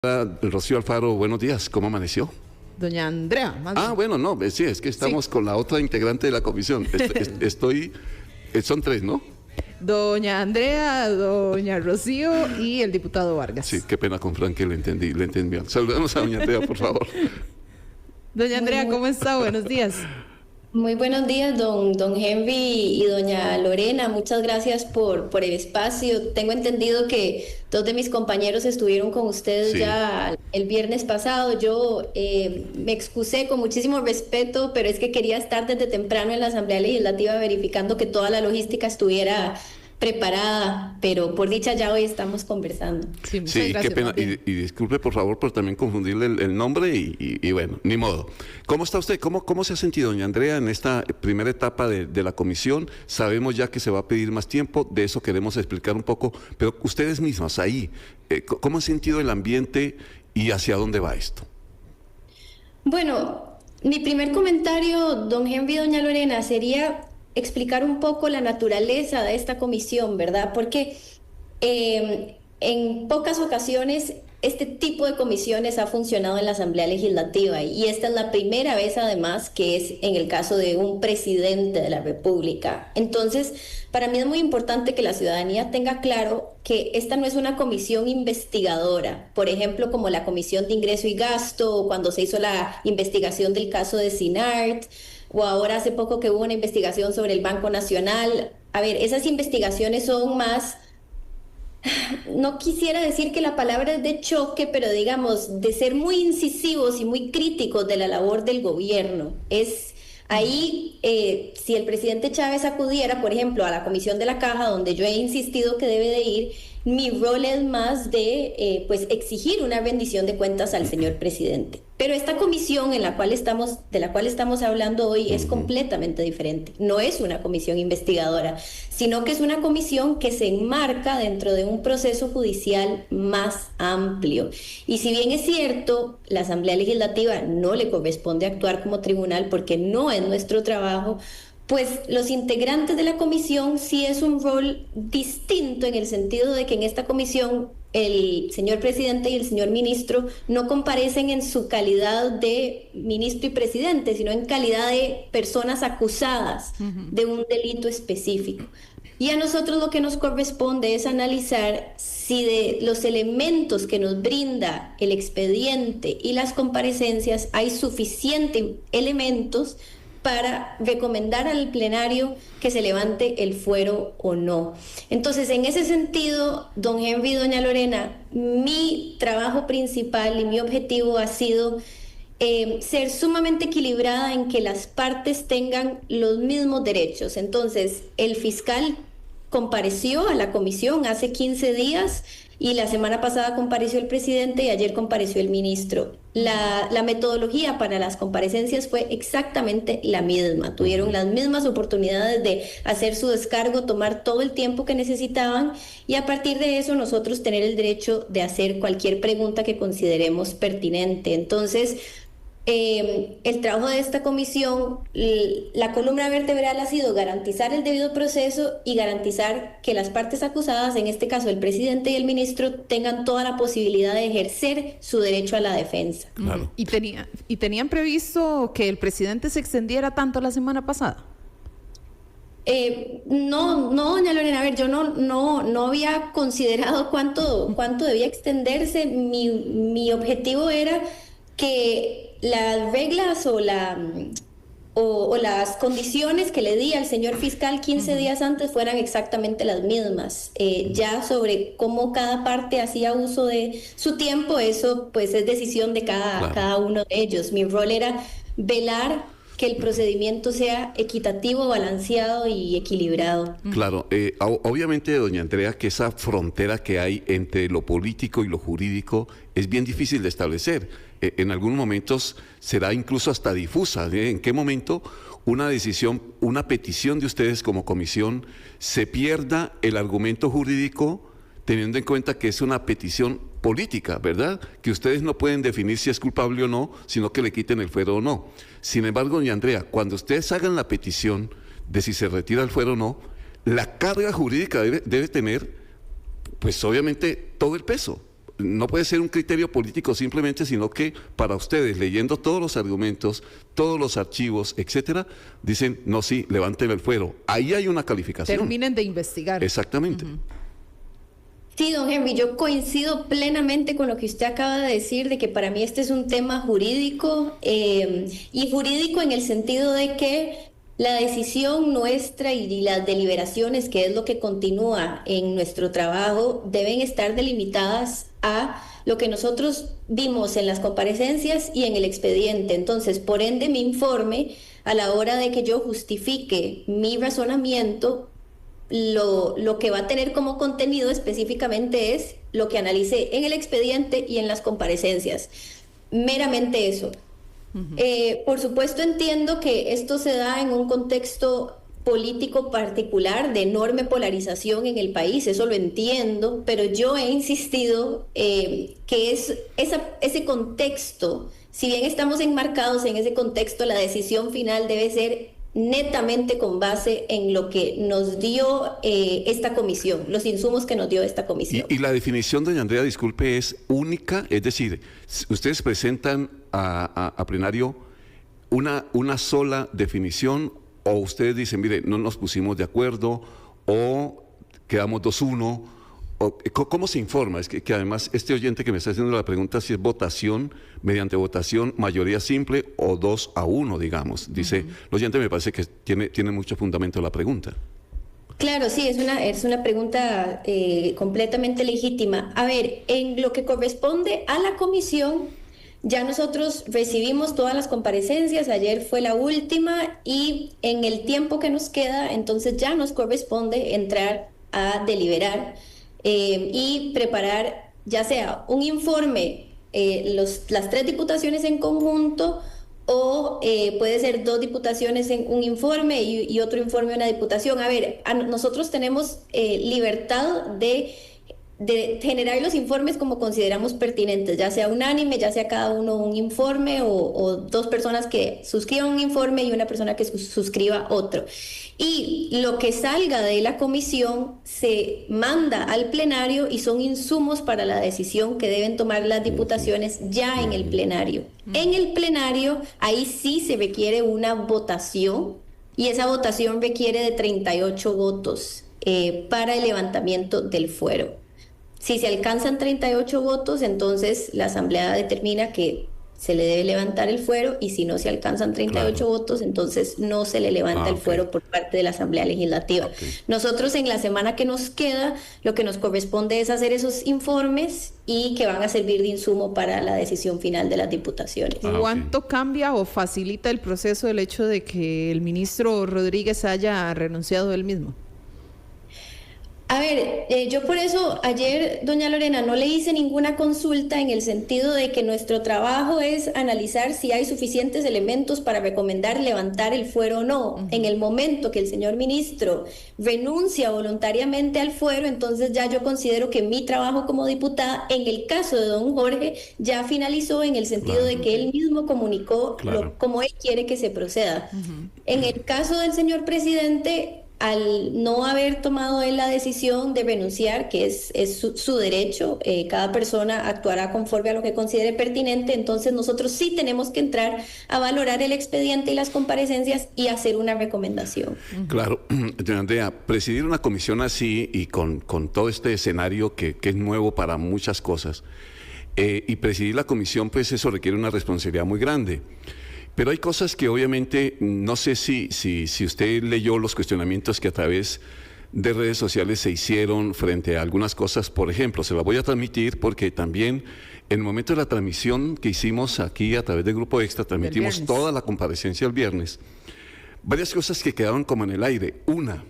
Rocío Alfaro, buenos días, ¿cómo amaneció? Doña Andrea. Bueno, no, sí, es que estamos con la otra integrante de la comisión. Son tres, ¿no? Doña Andrea, doña Rocío y el diputado Vargas. Sí, qué pena con Frank que le entendí bien. Saludemos a doña Andrea, por favor. Doña Andrea, ¿cómo está? Buenos días. Muy buenos días, don Henry y doña Lorena. Muchas gracias por el espacio. Tengo entendido que dos de mis compañeros estuvieron con ustedes ya el viernes pasado. Yo me excusé con muchísimo respeto, pero es que quería estar desde temprano en la Asamblea Legislativa verificando que toda la logística estuviera preparada, pero por dicha ya hoy estamos conversando. Sí, qué pena. Y disculpe, por favor, por también confundirle el nombre y bueno, ni modo. ¿Cómo está usted? ¿Cómo se ha sentido, doña Andrea, en esta primera etapa de la comisión? Sabemos ya que se va a pedir más tiempo, de eso queremos explicar un poco, pero ustedes mismas ahí, ¿cómo han sentido el ambiente y hacia dónde va esto? Bueno, mi primer comentario, don Henry y doña Lorena, sería explicar un poco la naturaleza de esta comisión, ¿verdad? Porque en pocas ocasiones este tipo de comisiones ha funcionado en la Asamblea Legislativa y esta es la primera vez además que es en el caso de un presidente de la República. Entonces, para mí es muy importante que la ciudadanía tenga claro que esta no es una comisión investigadora, por ejemplo, como la Comisión de Ingreso y Gasto o cuando se hizo la investigación del caso de Sinart, o ahora hace poco que hubo una investigación sobre el Banco Nacional. A ver, esas investigaciones son más, no quisiera decir que la palabra es de choque, pero digamos, de ser muy incisivos y muy críticos de la labor del gobierno. Es ahí, si el presidente Chávez acudiera, por ejemplo, a la Comisión de la Caja, donde yo he insistido que debe de ir, mi rol es más de pues exigir una rendición de cuentas al señor presidente. Pero esta comisión de la cual estamos hablando hoy es completamente diferente. No es una comisión investigadora, sino que es una comisión que se enmarca dentro de un proceso judicial más amplio. Y si bien es cierto, la Asamblea Legislativa no le corresponde actuar como tribunal porque no es nuestro trabajo, pues los integrantes de la comisión sí es un rol distinto en el sentido de que en esta comisión el señor presidente y el señor ministro no comparecen en su calidad de ministro y presidente, sino en calidad de personas acusadas de un delito específico. Y a nosotros lo que nos corresponde es analizar si de los elementos que nos brinda el expediente y las comparecencias hay suficientes elementos para recomendar al plenario que se levante el fuero o no. Entonces, en ese sentido, don Henry y doña Lorena, mi trabajo principal y mi objetivo ha sido ser sumamente equilibrada en que las partes tengan los mismos derechos. Entonces, el fiscal compareció a la comisión hace 15 días y la semana pasada compareció el presidente y ayer compareció el ministro. La metodología para las comparecencias fue exactamente la misma. Tuvieron las mismas oportunidades de hacer su descargo, tomar todo el tiempo que necesitaban y a partir de eso nosotros tener el derecho de hacer cualquier pregunta que consideremos pertinente. Entonces, el trabajo de esta comisión, la columna vertebral ha sido garantizar el debido proceso y garantizar que las partes acusadas, en este caso el presidente y el ministro, tengan toda la posibilidad de ejercer su derecho a la defensa. Claro. ¿Y tenían previsto que el presidente se extendiera tanto la semana pasada? No, doña Lorena, a ver, yo no había considerado cuánto debía extenderse. Mi objetivo era que las reglas o las condiciones que le di al señor fiscal 15 días antes fueran exactamente las mismas. Ya sobre cómo cada parte hacía uso de su tiempo, eso pues es decisión de cada uno de ellos. Mi rol era velar que el procedimiento sea equitativo, balanceado y equilibrado. Claro, obviamente, doña Andrea, que esa frontera que hay entre lo político y lo jurídico es bien difícil de establecer. En algunos momentos será incluso hasta difusa. ¿En qué momento una decisión, una petición de ustedes como comisión se pierda el argumento jurídico teniendo en cuenta que es una petición política, ¿verdad? Que ustedes no pueden definir si es culpable o no, sino que le quiten el fuero o no. Sin embargo, doña Andrea, cuando ustedes hagan la petición de si se retira el fuero o no, la carga jurídica debe tener, pues obviamente, todo el peso. no puede ser un criterio político simplemente, sino que para ustedes, leyendo todos los argumentos, todos los archivos, etcétera, dicen, no, sí, levanten el fuero. Ahí hay una calificación. Terminen de investigar. Exactamente. Sí, don Henry, yo coincido plenamente con lo que usted acaba de decir, de que para mí este es un tema jurídico, y jurídico en el sentido de que la decisión nuestra y las deliberaciones, que es lo que continúa en nuestro trabajo, deben estar delimitadas a lo que nosotros vimos en las comparecencias y en el expediente. Entonces, por ende, mi informe, a la hora de que yo justifique mi razonamiento, lo que va a tener como contenido específicamente es lo que analicé en el expediente y en las comparecencias. Meramente eso. Por supuesto, entiendo que esto se da en un contexto político particular de enorme polarización en el país, eso lo entiendo, pero yo he insistido que ese contexto, si bien estamos enmarcados en ese contexto, la decisión final debe ser netamente con base en lo que nos dio esta comisión, los insumos que nos dio esta comisión. Y la definición, doña Andrea, disculpe, es única, es decir, ustedes presentan a plenario una sola definición, o ustedes dicen, mire, no nos pusimos de acuerdo, o quedamos 2-1, o, ¿cómo se informa? Es que además este oyente que me está haciendo la pregunta si es votación, mediante votación, mayoría simple o 2-1, digamos. Dice, el oyente me parece que tiene mucho fundamento la pregunta. Claro, sí, es una pregunta completamente legítima. A ver, en lo que corresponde a la comisión, ya nosotros recibimos todas las comparecencias, ayer fue la última, y en el tiempo que nos queda, entonces ya nos corresponde entrar a deliberar y preparar ya sea un informe, las 3 diputaciones en conjunto, o puede ser 2 diputaciones en un informe y otro informe una diputación. A ver, nosotros tenemos libertad de generar los informes como consideramos pertinentes, ya sea unánime, ya sea cada uno un informe, o 2 personas que suscriban un informe y una persona que suscriba otro. Y lo que salga de la comisión se manda al plenario y son insumos para la decisión que deben tomar las diputaciones ya en el plenario. En el plenario, ahí sí se requiere una votación, y esa votación requiere de 38 votos para el levantamiento del fuero. Si se alcanzan 38 votos, entonces la Asamblea determina que se le debe levantar el fuero, y si no se alcanzan 38 votos, entonces no se le levanta el fuero por parte de la Asamblea Legislativa. Nosotros en la semana que nos queda, lo que nos corresponde es hacer esos informes y que van a servir de insumo para la decisión final de las diputaciones. ¿Cuánto cambia o facilita el proceso el hecho de que el ministro Rodríguez haya renunciado él mismo? A ver, yo por eso ayer, doña Lorena, no le hice ninguna consulta, en el sentido de que nuestro trabajo es analizar si hay suficientes elementos para recomendar levantar el fuero o no. En el momento que el señor ministro renuncia voluntariamente al fuero, entonces ya yo considero que mi trabajo como diputada, en el caso de don Jorge, ya finalizó, en el sentido de que él mismo comunicó cómo él quiere que se proceda. En el caso del señor presidente, al no haber tomado él la decisión de renunciar, que es su derecho, cada persona actuará conforme a lo que considere pertinente, entonces nosotros sí tenemos que entrar a valorar el expediente y las comparecencias y hacer una recomendación. Claro, doña Andrea, presidir una comisión así y con todo este escenario que es nuevo para muchas cosas, y presidir la comisión, pues eso requiere una responsabilidad muy grande. Pero hay cosas que obviamente, no sé si usted leyó los cuestionamientos que a través de redes sociales se hicieron frente a algunas cosas. Por ejemplo, se las voy a transmitir porque también en el momento de la transmisión que hicimos aquí a través del Grupo Extra, transmitimos toda la comparecencia el viernes. Varias cosas que quedaron como en el aire. Una,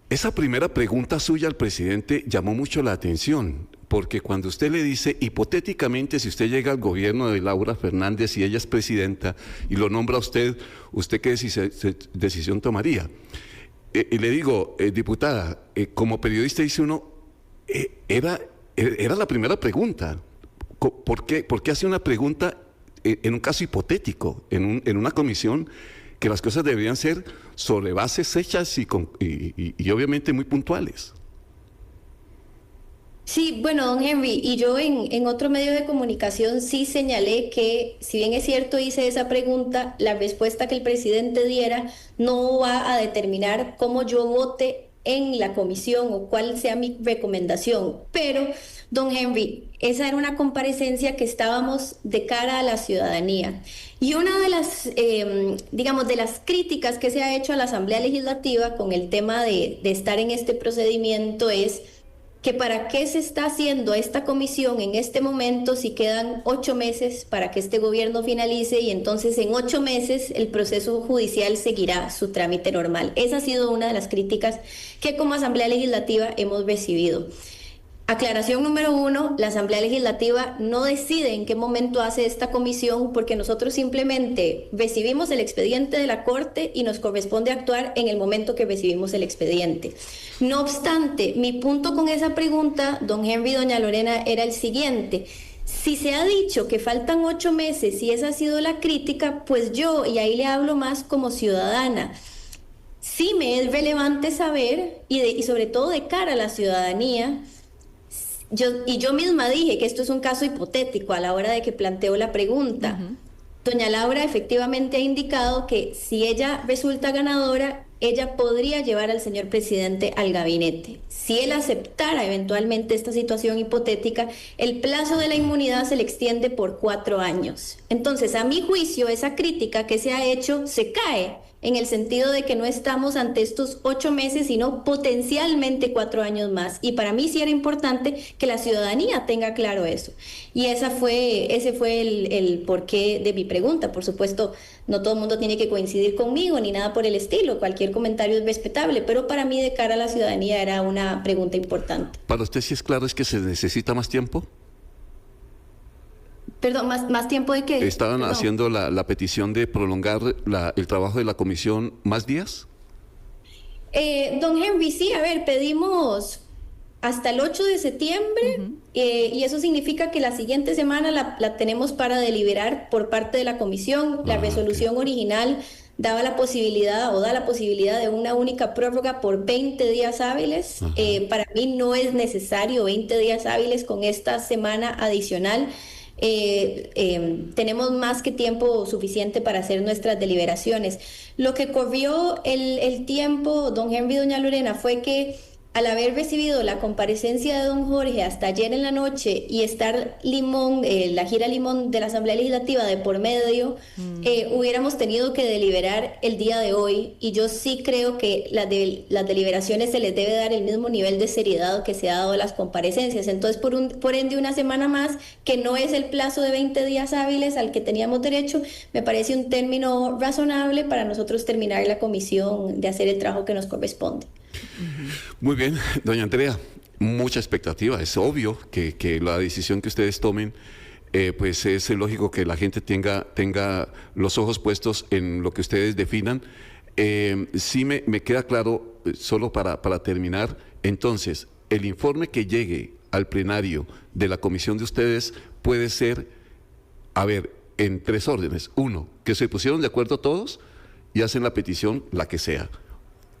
esa primera pregunta suya al presidente llamó mucho la atención, porque cuando usted le dice, hipotéticamente, si usted llega al gobierno de Laura Fernández y ella es presidenta y lo nombra a usted, ¿usted qué decisión tomaría? Y le digo, diputada, como periodista dice uno, era la primera pregunta. ¿Por qué hace una pregunta en un caso hipotético, en una comisión, que las cosas deberían ser sobre bases hechas y obviamente muy puntuales? Sí, bueno, don Henry, y yo en otro medio de comunicación sí señalé que, si bien es cierto, hice esa pregunta, la respuesta que el presidente diera no va a determinar cómo yo vote en la comisión o cuál sea mi recomendación. Pero, don Henry, esa era una comparecencia que estábamos de cara a la ciudadanía. Y una de las, digamos, de las críticas que se ha hecho a la Asamblea Legislativa con el tema de estar en este procedimiento es que para qué se está haciendo esta comisión en este momento si quedan 8 meses para que este gobierno finalice y entonces en 8 meses el proceso judicial seguirá su trámite normal. Esa ha sido una de las críticas que como Asamblea Legislativa hemos recibido. Aclaración número 1, la Asamblea Legislativa no decide en qué momento hace esta comisión porque nosotros simplemente recibimos el expediente de la Corte y nos corresponde actuar en el momento que recibimos el expediente. No obstante, mi punto con esa pregunta, don Henry y doña Lorena, era el siguiente. Si se ha dicho que faltan 8 meses y esa ha sido la crítica, pues yo, y ahí le hablo más como ciudadana, sí me es relevante saber, y sobre todo de cara a la ciudadanía, yo misma dije que esto es un caso hipotético a la hora de que planteo la pregunta. Doña Laura efectivamente ha indicado que si ella resulta ganadora, ella podría llevar al señor presidente al gabinete. Si él aceptara eventualmente esta situación hipotética, el plazo de la inmunidad se le extiende por 4 años. Entonces, a mi juicio, esa crítica que se ha hecho se cae en el sentido de que no estamos ante estos 8 meses, sino potencialmente 4 años más. Y para mí sí era importante que la ciudadanía tenga claro eso. Y ese fue el porqué de mi pregunta. Por supuesto, no todo el mundo tiene que coincidir conmigo ni nada por el estilo. Cualquier comentario es respetable, pero para mí de cara a la ciudadanía era una pregunta importante. Para usted, si es claro, es que se necesita más tiempo. Perdón, ¿más tiempo de qué? ¿Estaban haciendo la petición de prolongar el trabajo de la comisión más días? Don Henry, sí, a ver, pedimos hasta el 8 de septiembre y eso significa que la siguiente semana la tenemos para deliberar por parte de la comisión. La resolución original daba la posibilidad o da la posibilidad de una única prórroga por 20 días hábiles. Para mí no es necesario 20 días hábiles con esta semana adicional. Tenemos más que tiempo suficiente para hacer nuestras deliberaciones. Lo que corrió el tiempo, don Henry y doña Lorena, fue que al haber recibido la comparecencia de don Jorge hasta ayer en la noche y estar la gira Limón de la Asamblea Legislativa de por medio, hubiéramos tenido que deliberar el día de hoy, y yo sí creo que las deliberaciones se les debe dar el mismo nivel de seriedad que se ha dado a las comparecencias. Entonces, por ende, una semana más, que no es el plazo de 20 días hábiles al que teníamos derecho, me parece un término razonable para nosotros terminar la comisión de hacer el trabajo que nos corresponde. Muy bien, doña Andrea, mucha expectativa. Es obvio que la decisión que ustedes tomen, pues es lógico que la gente tenga los ojos puestos en lo que ustedes definan. Sí me queda claro, solo para terminar, entonces, el informe que llegue al plenario de la comisión de ustedes puede ser, a ver, en 3 órdenes. 1, que se pusieron de acuerdo todos y hacen la petición, la que sea.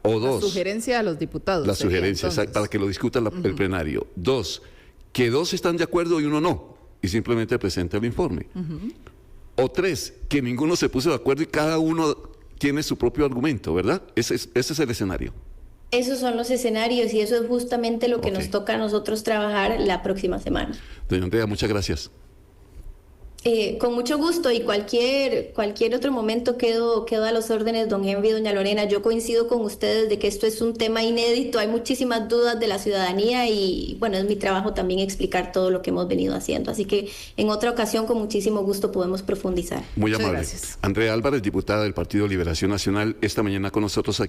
O 2, la sugerencia a los diputados. La sugerencia, para que lo discuta el plenario. 2, que 2 están de acuerdo y 1 no, y simplemente presenta el informe. O 3, que ninguno se puso de acuerdo y cada uno tiene su propio argumento, ¿verdad? Ese es el escenario. Esos son los escenarios y eso es justamente lo que nos toca a nosotros trabajar la próxima semana. Doña Andrea, muchas gracias. Con mucho gusto, y cualquier otro momento quedo a los órdenes, don Henry y doña Lorena. Yo coincido con ustedes de que esto es un tema inédito, hay muchísimas dudas de la ciudadanía y bueno, es mi trabajo también explicar todo lo que hemos venido haciendo. Así que en otra ocasión, con muchísimo gusto, podemos profundizar. Muy amable. Andrea Álvarez, diputada del Partido Liberación Nacional, esta mañana con nosotros aquí.